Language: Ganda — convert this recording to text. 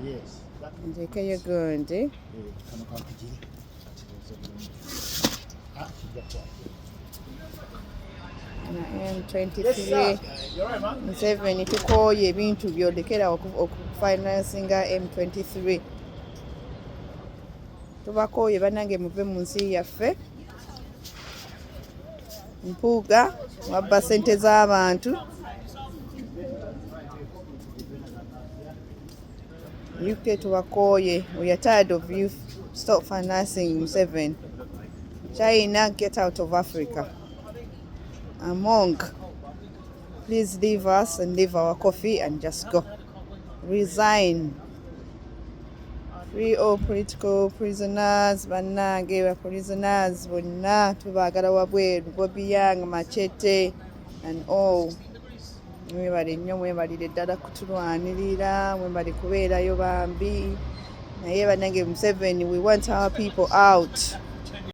nze KYAGULANYI na M23 Museveni tukooye ebintu byolekera okufinansinga M23 tubakooye bannange muve mu nsi yaffe mpuuga wabba ssente z'abantu UK tubakooye. We are tired of you. Stop financing Museveni. China, get out of Africa. Among, please leave us and leave our coffee and just go. Resign. Free all political prisoners. Bannange ba prisoners bonna tubaagala wabweru. Bobby Young, Machete and all. Mwebale nnyo mwebalire ddala kutulwanirira mwebale kubeerayo bambi naye bannange Museveni, we want our people out.